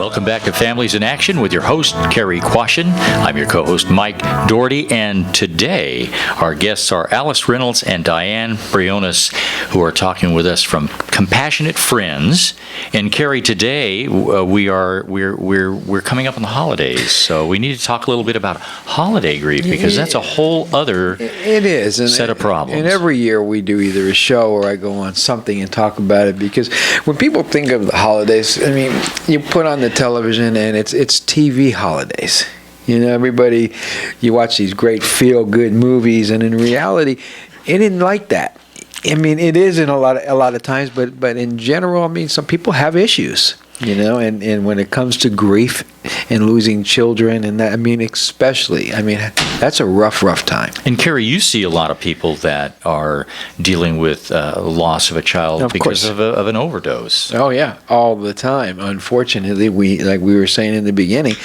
Welcome back to Families in Action with your host, Cary Quashen. I'm your co-host, Mike Doherty, and today our guests are Alice Reynolds and Diane Briones, who are talking with us from Compassionate Friends. And Cary, today we're coming up on the holidays, so we need to talk a little bit about holiday grief because that's a whole other set of problems. And every year we do either a show or I go on something and talk about it, because when people think of the holidays, I mean, you put on the television and it's TV holidays. You know, everybody, you watch these great feel-good movies, and in reality, it isn't like that. I mean, it is in a lot of times, but in general, I mean, some people have issues, you know, and when it comes to grief and losing children, and that, I mean, especially, I mean, that's a rough time. And Cary, you see a lot of people that are dealing with loss of a child because of an overdose. Oh yeah, all the time. Unfortunately, like we were saying in the beginning,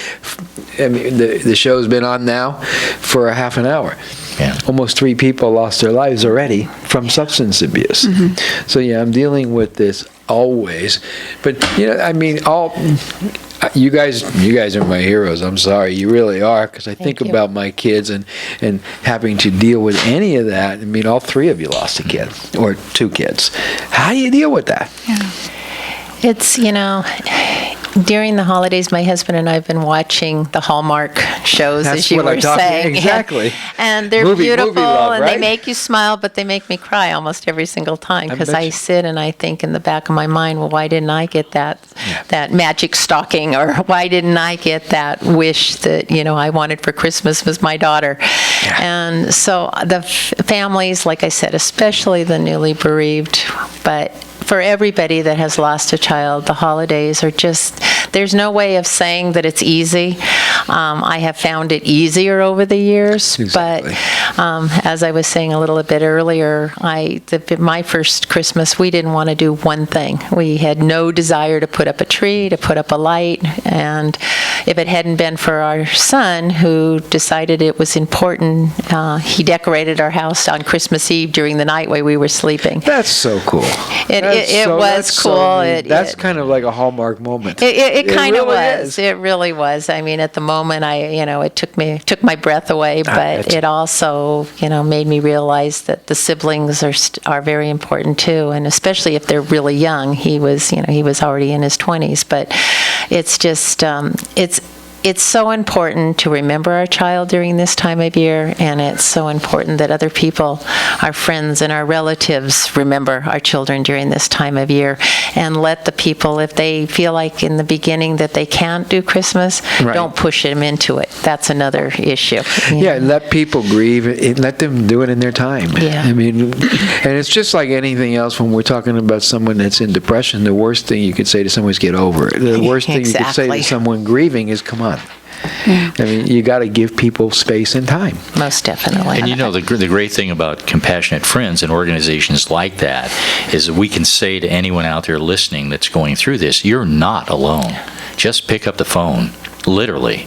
I mean, the show's been on now for a half an hour. Yeah. Almost 3 people lost their lives already from substance abuse. Mm-hmm. So yeah, I'm dealing with this always. But you know, I mean, you guys are my heroes. I'm sorry, you really are, because I think about my kids and having to deal with any of that. I mean, all 3 of you lost a kid or 2 kids. How do you deal with that? Yeah. It's, you know, during the holidays, my husband and I have been watching the Hallmark shows, as you were saying. Exactly. And they're beautiful, love, and right? they make you smile, but they make me cry almost every single time, because I sit and I think in the back of my mind, well, why didn't I get that magic stocking, or why didn't I get that wish that, you know, I wanted for Christmas was my daughter? Yeah. And so the families, like I said, especially the newly bereaved, but for everybody that has lost a child, the holidays are just, there's no way of saying that it's easy. I have found it easier over the years, exactly. But as I was saying a little bit earlier, my first Christmas, we didn't want to do one thing. We had no desire to put up a tree, to put up a light, and if it hadn't been for our son, who decided it was important, he decorated our house on Christmas Eve during the night while we were sleeping. That's so cool. It was cool. That's kind of like a Hallmark moment. It kind of really was. is. It really was. I mean, at the moment, it took my breath away, but it also, you know, made me realize that the siblings are very important too, and especially if they're really young. He was already in his 20s, but it's just it's so important to remember our child during this time of year, and it's so important that other people, our friends and our relatives, remember our children during this time of year, and let the people, if they feel like in the beginning that they can't do Christmas, don't push them into it. That's another issue. Yeah, let people grieve. Let them do it in their time. Yeah. I mean, and it's just like anything else when we're talking about someone that's in depression. The worst thing you could say to someone is get over it. The worst thing you could say to someone grieving is come on. Yeah. I mean, you got to give people space and time. Most definitely. And you know, the great thing about Compassionate Friends and organizations like that is that we can say to anyone out there listening that's going through this, you're not alone. Just pick up the phone, literally.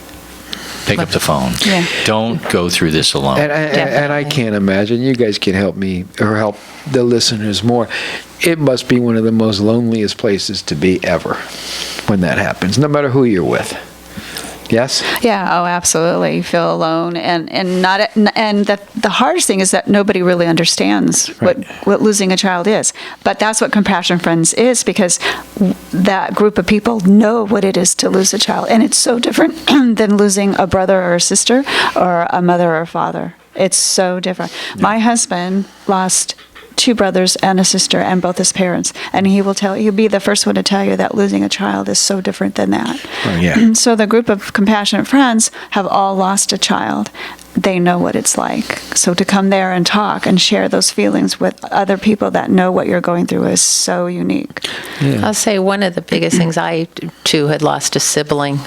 Pick up the phone. Yeah. Don't go through this alone. And I can't imagine. You guys can help me or help the listeners more. It must be one of the most loneliest places to be ever when that happens, no matter who you're with. Yes? Yeah, oh, absolutely. You feel alone, and the hardest thing is that nobody really understands what losing a child is. But that's what Compassion Friends is, because that group of people know what it is to lose a child, and it's so different than losing a brother or a sister or a mother or a father. It's so different. Yeah. My husband lost 2 brothers and a sister and both his parents, and he'll be the first one to tell you that losing a child is so different than that. Oh, yeah. So the group of Compassionate Friends have all lost a child. They know what it's like. So to come there and talk and share those feelings with other people that know what you're going through is so unique. Yeah. I'll say one of the biggest things, I too had lost a sibling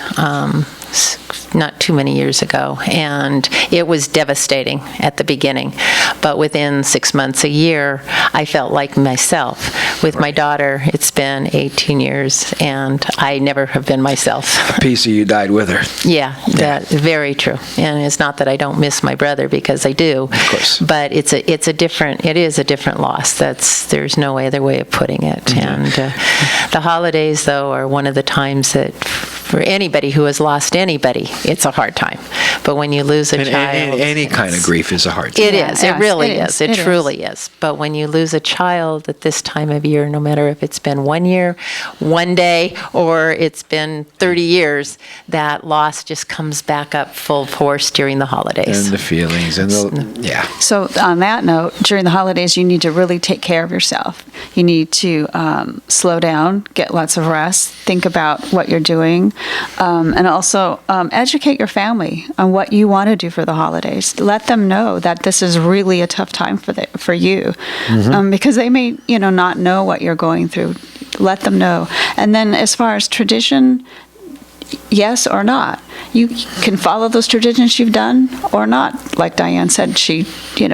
not too many years ago, and it was devastating at the beginning. But within 6 months, a year, I felt like myself. With my daughter, it's been 18 years, and I never have been myself. A piece of you died with her. Yeah, that's very true. And it's not that I don't miss my brother, because I do. Of course. But it is a different loss. There's no other way of putting it. Mm-hmm. And the holidays, though, are one of the times that for anybody who has lost anybody, it's a hard time. But when you lose a child, any kind of grief is a hard time. it is. It Yes, really it is. is. It It is. truly is. But when you lose a child at this time of year, no matter if it's been 1 year, 1 day, or it's been 30 years, that loss just comes back up full force during the holidays. And the feelings and yeah. So on that note, during the holidays, you need to really take care of yourself. You need to slow down, get lots of rest, think about what you're doing, and also educate your family on what you want to do for the holidays. Let them know that this is really a tough time for you, because they may not know what you're going through. Let them know. And then as far as tradition, yes or not. You can follow those traditions you've done or not. Like Diane said, she,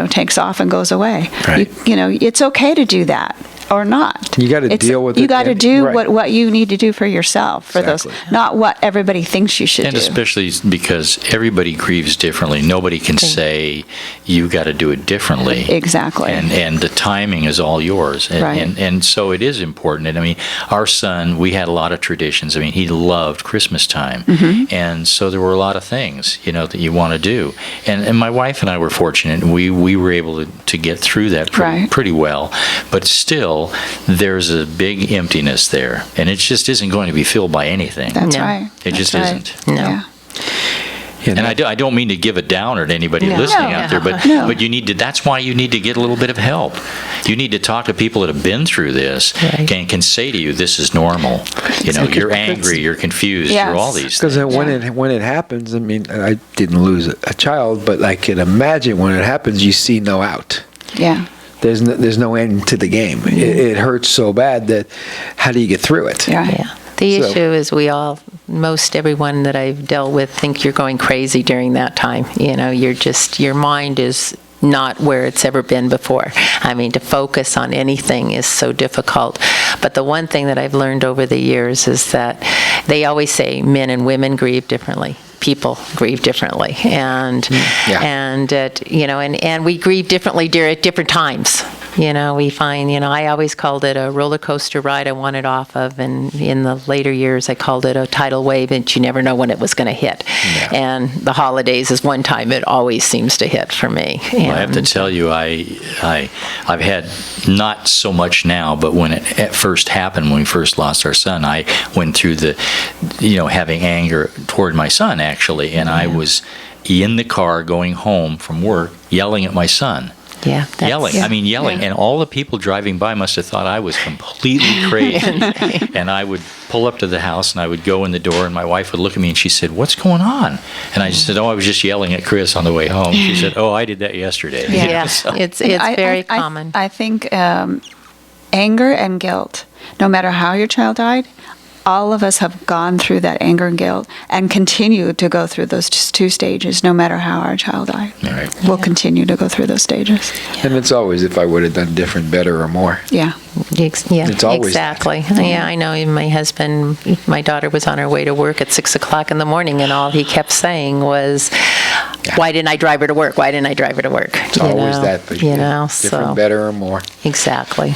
takes off and goes away. Right. It's okay to do that or not. You gotta deal with it You got to and- do right. what you need to do for yourself, for Exactly. those, not what everybody thinks you should And do. especially because everybody grieves differently. Nobody can say you got to do it differently. Exactly. And the timing is all yours. And, Right. and so it is important. And I mean, our son, we had a lot of traditions. I mean, he loved Christmas time. Mm-hmm. And so there were a lot of things, that you want to do. And my wife and I were fortunate. We were able to get through that Right. pretty well. But still, there's a big emptiness there. And it just isn't going to be filled by anything. That's No. right. It That's just right. isn't. No. Yeah. You know, And I don't mean to give a downer to anybody No. listening No. out there, but No. but you need to. That's why you need to get a little bit of help. You need to talk to people that have been through this Right. and can say to you, "This is normal." You're angry, you're confused, Yes. you're all these because things. when it happens, I mean, I didn't lose a child, but I can imagine when it happens, you see no out. Yeah. There's no end to the game. It hurts so bad that how do you get through it? Yeah. Yeah. The So- issue is most everyone that I've dealt with think you're going crazy during that time. Your mind is not where it's ever been before. I mean, to focus on anything is so difficult. But the one thing that I've learned over the years is that they always say men and women grieve differently. People grieve differently, and we grieve differently at different times. We find, I always called it a roller coaster ride I wanted off of, and in the later years I called it a tidal wave, and you never know when it was going to hit. Yeah. And the holidays is one time it always seems to hit for me. Well, I have to And- tell you, I've had not so much now, but when it at first happened, when we first lost our son, I went through the, having anger toward my son actually, and I was in the car going home from work yelling at my son. Yeah, that's- Yelling. yeah. I mean, yelling. Yeah. And all the people driving by must have thought I was completely crazy. And I would pull up to the house and I would go in the door and my wife would look at me and she said, "What's going on?" And I just said, "Oh, I was just yelling at Chris on the way home." She said, "Oh, I did that yesterday." Yeah, So- it's I- very I- common. I think anger and guilt, no matter how your child died, all of us have gone through that anger and guilt and continue to go through those two stages, no matter how our child died. All right. We'll continue to go through those stages. And it's always if I would have done different, better, or more. Yeah. Yeah, It's always exactly. Yeah, I know. My husband, my daughter was on her way to work at 6:00 in the morning, and all he kept saying was, "Why didn't I drive her to work? Why didn't I drive her to work?" It's always that. But different, so better, or more. exactly.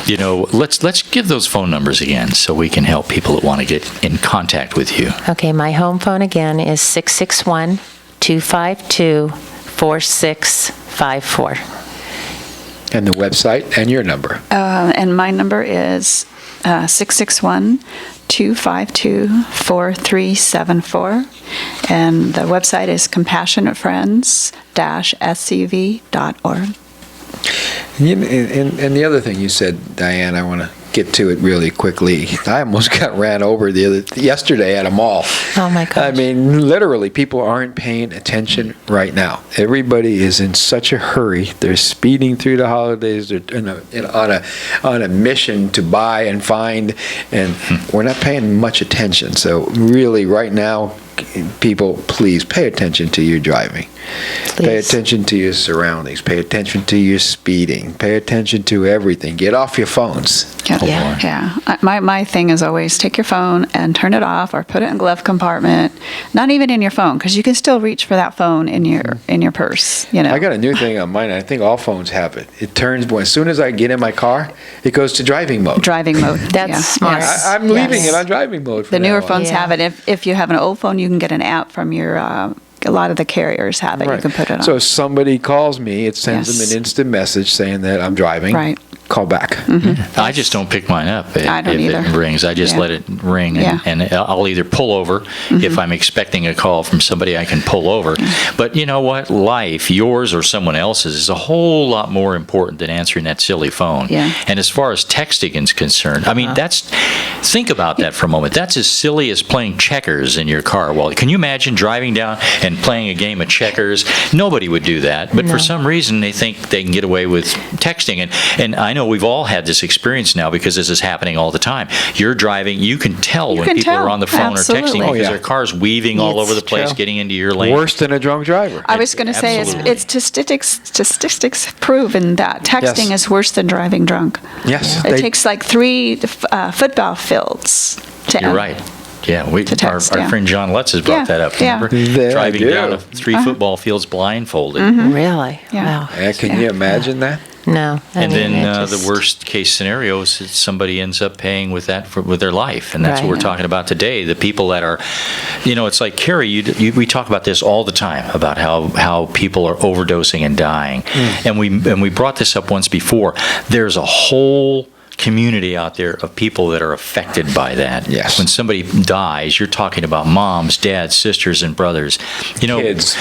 Let's give those phone numbers again so we can help people that want to get in contact with you. Okay, my home phone again is 661-252-4654. And the website and your number. And my number is 661-252-4374. And the website is compassionatefriends-scv.org. And the other thing you said, Diane, I want to get to it really quickly. I almost got ran over yesterday at a mall. Oh, my gosh. I mean, literally, people aren't paying attention right now. Everybody is in such a hurry. They're speeding through the holidays. They're on a mission to buy and find, and we're not paying much attention. So really, right now, people, please pay attention to your driving. Pay Please. attention to your surroundings. Pay attention to your speeding. Pay attention to everything. Get off your phones. Yeah. Yeah. My thing is always take your phone and turn it off or put it in glove compartment. Not even in your phone, because you can still reach for that phone in your purse. You know. I got a new thing on mine. I think all phones have it. It turns, as soon as I get in my car, it goes to driving mode. Driving mode. That's Yeah. smart. Yes. I'm leaving Yes. it on driving mode. The newer phones Yeah. have it. If you have an old phone, you can get an app from your. A lot of the carriers have it. You can put it on. So if somebody calls me, it sends Yes. them an instant message saying that I'm driving. Right. Call back. I just don't pick mine up I don't if either. it rings. I just Yeah. let it ring, Yeah. and I'll either pull over if I'm expecting a call from somebody. I can pull over. But you know what? Life, yours or someone else's, is a whole lot more important than answering that silly phone. Yeah. And as far as texting is concerned, I mean, think about that for a moment. That's as silly as playing checkers in your car. Well, can you imagine driving down and playing a game of checkers? Nobody would do that. But for some reason, they think they can get away with texting. And I know we've all had this experience now because this is happening all the time. You're driving, you can tell when can people tell. are on the phone Absolutely. or texting Oh, because yeah. their car's weaving all It's over the place, true. getting into your lane. Worse than a drunk driver. I was going to say Absolutely. it's statistics proven that texting Yes. is worse than driving drunk. Yes. It takes like 3 football fields to You're end. right. Yeah, text, our yeah. friend John Lutz has brought Yeah, that up. yeah. Remember? Yeah, I Driving do. down 3 football fields blindfolded. Really? Yeah. Wow. Yeah, can you imagine that? No. I And mean, then it the just- worst case scenario is that somebody ends up paying with that with their life, and that's what Right. we're talking about today. The people that are, it's like Cary. We talk about this all the time about how people are overdosing and dying, and we brought this up once before. There's a whole community out there of people that are affected by that. Yes. When somebody dies, you're talking about moms, dads, sisters, and brothers. Kids.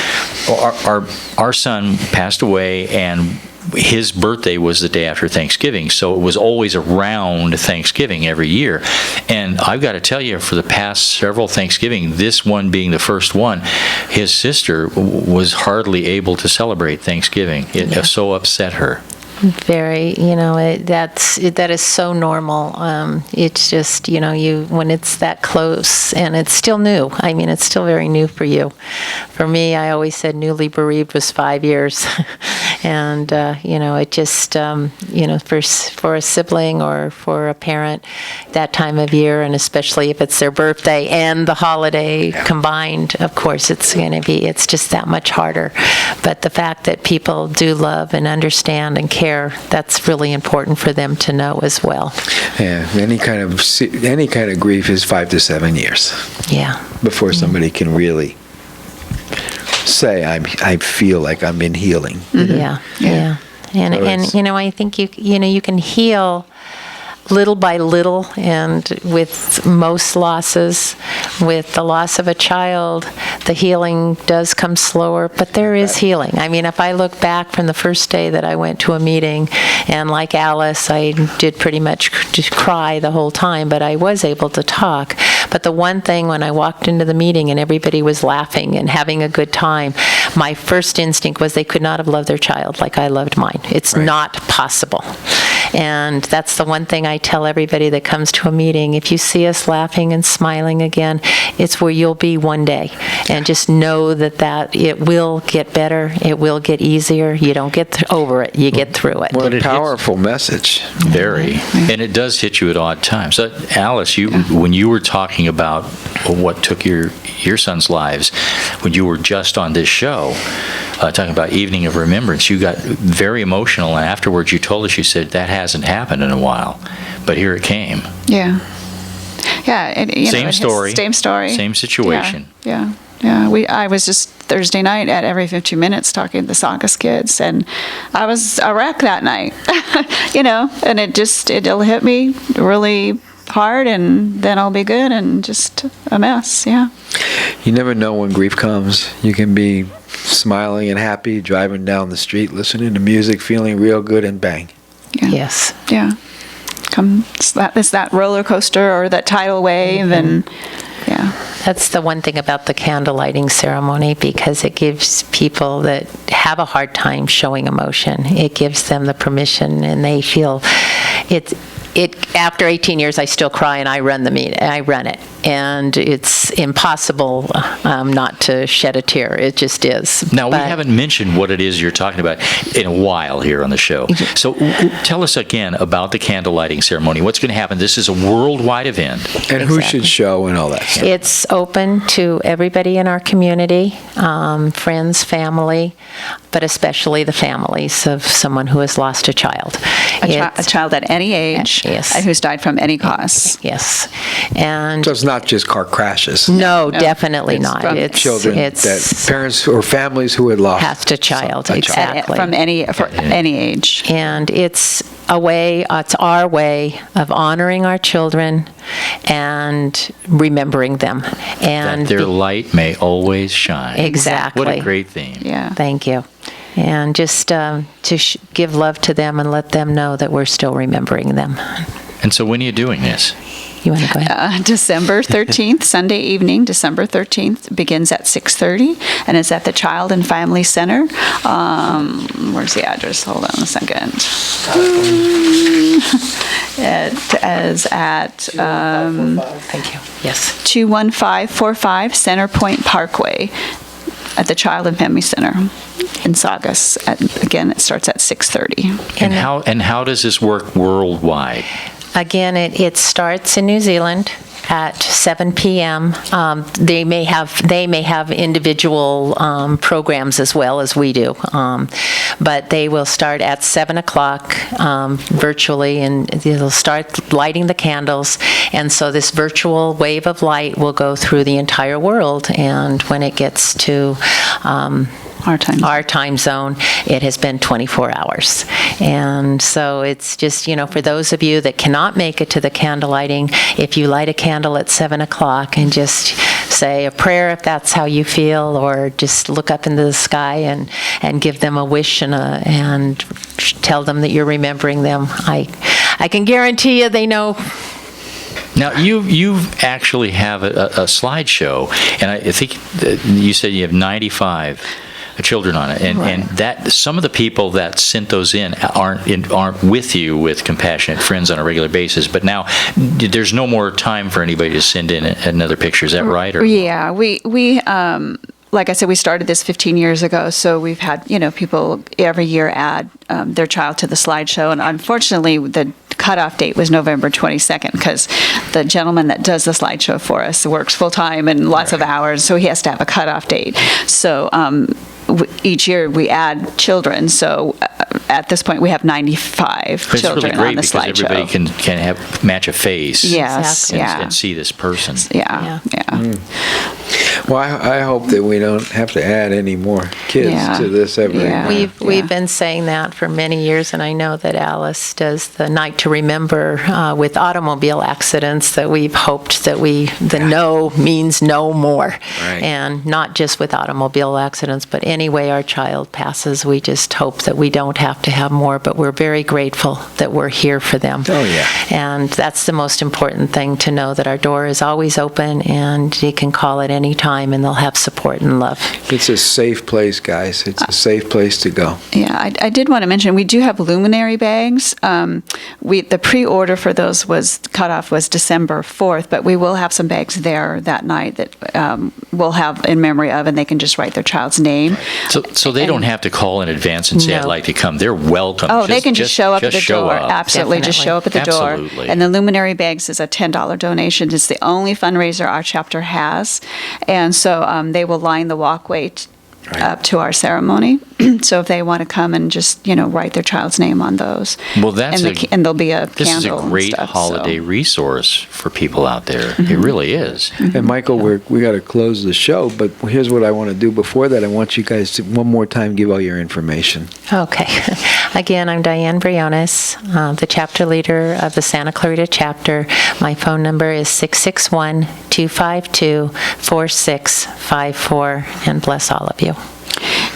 Our son passed away, and his birthday was the day after Thanksgiving, so it was always around Thanksgiving every year. And I've got to tell you, for the past several Thanksgiving, this one being the first one, his sister was hardly able to celebrate Thanksgiving. It so upset her. Very, that is so normal. It's just, when it's that close and it's still new. I mean, it's still very new for you. For me, I always said newly bereaved was 5 years. And, it just, for a sibling or for a parent, that time of year, and especially if it's their birthday and the holiday combined, of course, it's just that much harder. But the fact that people do love and understand and care, that's really important for them to know as well. Yeah, any kind of grief is 5 to 7 years Yeah. before somebody can really say, I feel like I'm in healing. Yeah. Yeah. And, So it's- I think you can heal little by little, and with most losses, with the loss of a child, the healing does come slower, but there is healing. I mean, if I look back from the first day that I went to a meeting, and like Alice, I did pretty much just cry the whole time, but I was able to talk. But the one thing when I walked into the meeting and everybody was laughing and having a good time, my first instinct was they could not have loved their child like I loved mine. It's not possible. And that's the one thing I tell everybody that comes to a meeting. If you see us laughing and smiling again, it's where you'll be one day. And just know that it will get better. It will get easier. You don't get over it. You get through it. What But a it hits- powerful message. Very. And it does hit you at odd times. So, Alice, when you were talking about what took your son's lives, when you were just on this show, talking about Evening of Remembrance, you got very emotional, and afterwards you told us, you said, that hasn't happened in a while, but here it came. Yeah. Yeah. Same story. Same story. Same situation. Yeah. I was just Thursday night at Every 50 Minutes talking to the Saucus kids, and I was a wreck that night, and it'll hit me really hard, and then I'll be good, and just a mess. Yeah. You never know when grief comes. You can be smiling and happy, driving down the street, listening to music, feeling real good, and bang. Yeah. Yes. Yeah. It's that roller coaster or that tidal wave, and yeah. That's the one thing about the candle lighting ceremony, because it gives people that have a hard time showing emotion, it gives them the permission, and they feel it. After 18 years, I still cry, and I run the meeting. I run it, and it's impossible not to shed a tear. It just is. Now, we But- haven't mentioned what it is you're talking about in a while here on the show. So tell us again about the candle lighting ceremony. What's going to happen? This is a worldwide event. And who Exactly. should show and all that stuff. It's open to everybody in our community, friends, family, but especially the families of someone who has lost a child. A It's- child at any age Yes. who's died from any cause. Yes. And So it's not just car crashes. no, No. definitely It's not. from It's Children it's that parents or families who had lost past a child, some- exactly. From any age. And it's it's our way of honoring our children and remembering them. And That their light may always shine. Exactly. What a great theme. Yeah. Thank you. And just to give love to them and let them know that we're still remembering them. And so when are you doing this? You want to go ahead? December 13th, Sunday evening, December 13th, begins at 6:30, and it's at the Child and Family Center. Where's the address? Hold on a second. It is at Thank you. Yes. 21545 Centerpoint Parkway at the Child and Family Center in Saugus. Again, it starts at 6:30. And how does this work worldwide? Again, it starts in New Zealand at 7 p.m. They may have individual programs as well as we do, but they will start at 7 o'clock virtually, and they'll start lighting the candles. And so this virtual wave of light will go through the entire world. And when it gets to Our time zone, it has been 24 hours. And so it's just, for those of you that cannot make it to the candle lighting, if you light a candle at 7 o'clock and just say a prayer if that's how you feel, or just look up into the sky and give them a wish and tell them that you're remembering them, I can guarantee you they know. Now, you actually have a slideshow, and I think that you said you have 95 children on it, and that some of the people that sent those in aren't with you with Compassionate Friends on a regular basis. But now there's no more time for anybody to send in another picture. Is that right? Or? Yeah, we like I said, we started this 15 years ago, so we've had people every year add their child to the slideshow, and unfortunately the cutoff date was November 22nd because the gentleman that does the slideshow for us works full time and lots of hours, so he has to have a cutoff date. So each year we add children. So at this point we have 95 But children it's really on the great because slideshow. everybody can match a face. Yes, Exactly. yeah. And see this person. Yeah. Well, I hope that we don't have to add any more kids Yeah. to this ever. Yeah. again. We've been saying that for many years, and I know that Alice does the Night to Remember with automobile accidents, that we've hoped that the no means no more. Right. And not just with automobile accidents, but any way our child passes, we just hope that we don't have to have more, but we're very grateful that we're here for them. Oh, yeah. And that's the most important thing, to know that our door is always open and you can call at any time and they'll have support and love. It's a safe place, guys. It's a safe place to go. Yeah, I did want to mention, we do have luminary bags. The pre-order for those cutoff was December 4th, but we will have some bags there that night that we'll have in memory of, and they can just write their child's name. So they don't have to call in advance and say, I'd No. like to come. They're welcome. Oh, they can just show up at the show door. up. Absolutely, just Definitely. show up at the door. Absolutely. And the luminary bags is a $10 donation. It's the only fundraiser our chapter has, and so they will line the walkway up to our ceremony. So if they want to come and just write their child's name on those, Well, that's and there'll be a This is a candle and great stuff, so. holiday resource for people out there. It really is. And Michael, we got to close the show, but here's what I want to do before that. I want you guys to one more time give all your information. Okay. Again, I'm Diane Briones, the chapter leader of the Santa Clarita chapter. My phone number is 661-252-4654, and bless all of you.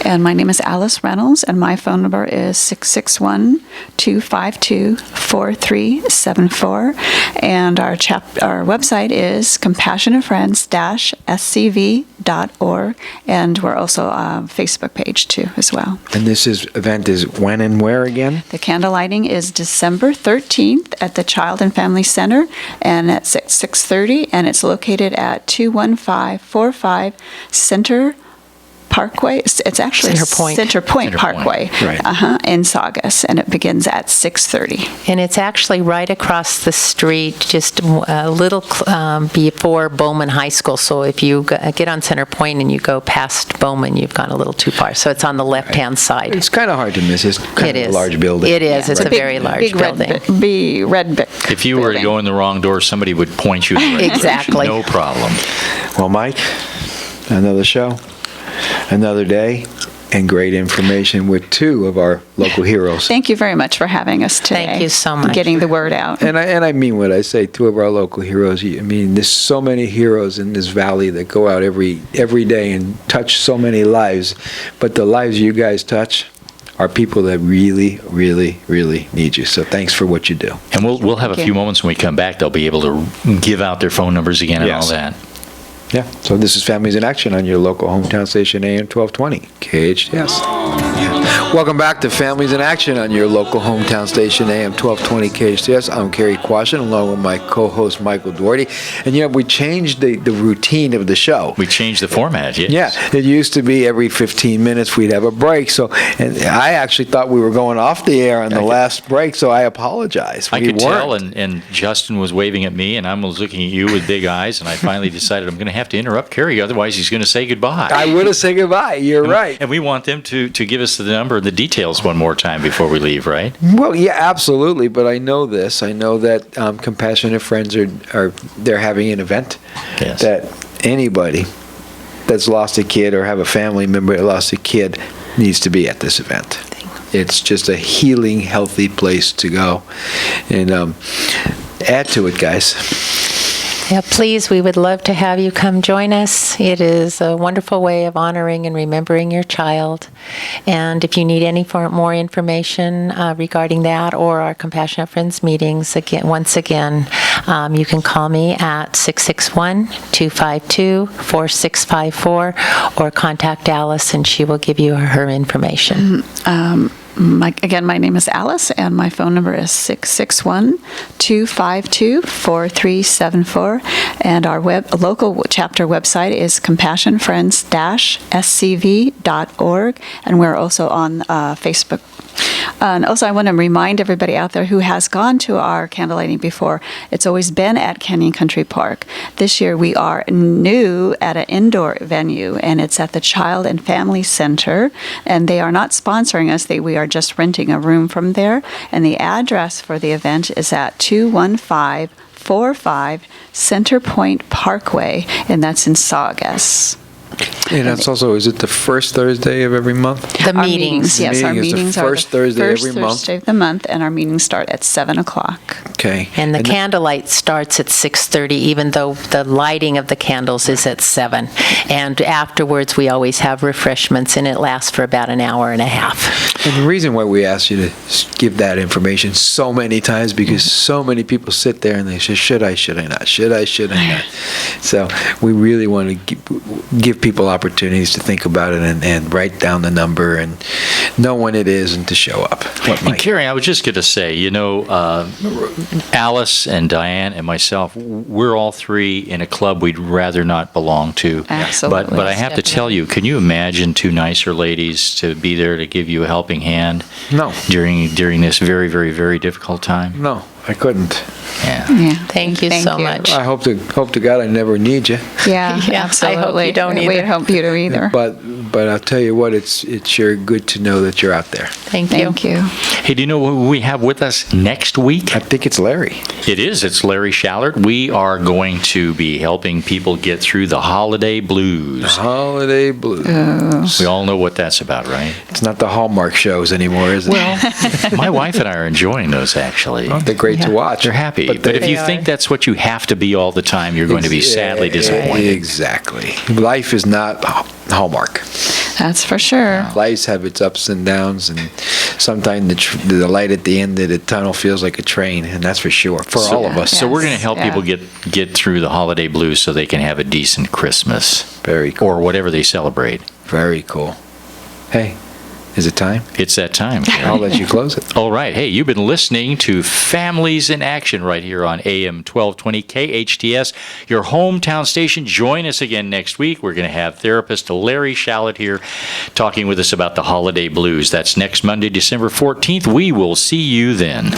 And my name is Alice Reynolds, and my phone number is 661-252-4374. And our website is compassionatefriends-scv.org. sccev.org, and we're also a Facebook page too as well. And this event is when and where again? The candle lighting is December 13th at the Child and Family Center, and at 6:30, and it's located at 21545 Center Parkway. It's actually Center Point Parkway, Right. In Saugus, and it begins at 6:30. And it's actually right across the street, just a little before Bowman High School. So if you get on Center Point and you go past Bowman, you've gone a little too far. So it's on the left-hand side. It's kind of hard to miss. It's kind It of is. a large building. It is. Yeah, It's a very large building. Red brick. If you were to go in the wrong door, somebody would point you in the right Exactly. direction. No problem. Well, Mike, another show, another day, and great information with two of our local heroes. Thank you very much for having us today. Thank you so much. Getting the word out. And I mean what I say, two of our local heroes. I mean, there's so many heroes in this valley that go out every day and touch so many lives. But the lives you guys touch are people that really, really, really need you. So thanks for what you do. And we'll have a Thank few you. moments when we come back. They'll be able to give out their phone numbers again and all Yes. that. Yeah. So this is Families in Action on your local hometown station, AM 1220, KHTS. Welcome back to Families in Action on your local hometown station, AM 1220, KHTS. I'm Cary Quashen, along with my co-host, Michael Doherty. And, we changed the routine of the show. We changed the format, yes. Yeah, it used to be every 15 minutes we'd have a break. So, and I actually thought we were going off the air on the last break, so I apologize. I We could tell, weren't. and Justin was waving at me, and I was looking at you with big eyes, and I finally decided I'm going to have to interrupt Cary, otherwise he's going to say goodbye. I would have said goodbye. You're right. And we want them to give us the number and the details one more time before we leave, right? Well, yeah, absolutely. But I know this. I know that Compassionate Friends they're having an event Yes. that anybody that's lost a kid or have a family member that lost a kid needs to be at this event. It's just a healing, healthy place to go. And add to it, guys. Yeah, please, we would love to have you come join us. It is a wonderful way of honoring and remembering your child. And if you need any more information regarding that or our Compassionate Friends meetings, once again, you can call me at 661-252-4654 or contact Alice and she will give you her information. My name is Alice, and my phone number is 661-252-4374, and our local chapter website is compassionfriends-scv.org, and we're also on Facebook. And also, I want to remind everybody out there who has gone to our candlelighting before, it's always been at Canyon Country Park. This year, we are new at an indoor venue, and it's at the Child and Family Center, and they are not sponsoring us. We are just renting a room from there, and the address for the event is at 21545 Center Point Parkway, and that's in Saugus. And that's also, is it the first Thursday of every month? The Our meetings. Yes, our Meeting is the meetings first are Thursday first every month. Thursday of the month, and our meetings start at 7 o'clock. Okay. And the candlelight starts at 6:30, even though the lighting of the candles is at 7. And afterwards, we always have refreshments, and it lasts for about an hour and a half. And the reason why we ask you to give that information so many times, because so many people sit there and they say, should I not? Should I not? So we really want to give people opportunities to think about it and write down the number and know when it is and to show up. What, And Mike? Cary, I was just going to say, Alice and Diane and myself, we're all three in a club we'd rather not belong to. Absolutely. But I have to tell you, can you imagine two nicer ladies to be there to give you a helping hand? No. During this very, very, very difficult time? No, I couldn't. Yeah. Yeah. Thank you so much. I hope to God I never need you. Yeah, Yeah, I absolutely. hope you don't We either. hope you don't either. But I'll tell you what, it's sure good to know that you're out there. Thank you. Thank you. Hey, do you know who we have with us next week? I think it's Larry. It is. It's Larry Shallard. We are going to be helping people get through the holiday blues. Holiday Blues. We all know what that's about, right? It's not the Hallmark shows anymore, is it? Well, my wife and I are enjoying those, actually. They're great to watch. They're happy. But if They you are. think that's what you have to be all the time, you're going to be sadly disappointed. Exactly. Life is not Hallmark. That's for sure. Lives have its ups and downs, and sometimes the light at the end of the tunnel feels like a train, and that's for sure, for all of us. So we're going to help Yeah. people get through the holiday blues so they can have a decent Christmas. Very cool. Or whatever they celebrate. Very cool. Hey, is it time? It's that time. I'll let you close it. All right. Hey, you've been listening to Families in Action right here on AM 1220 KHTS, your hometown station. Join us again next week. We're going to have therapist Larry Shallett here talking with us about the holiday blues. That's next Monday, December 14th. We will see you then.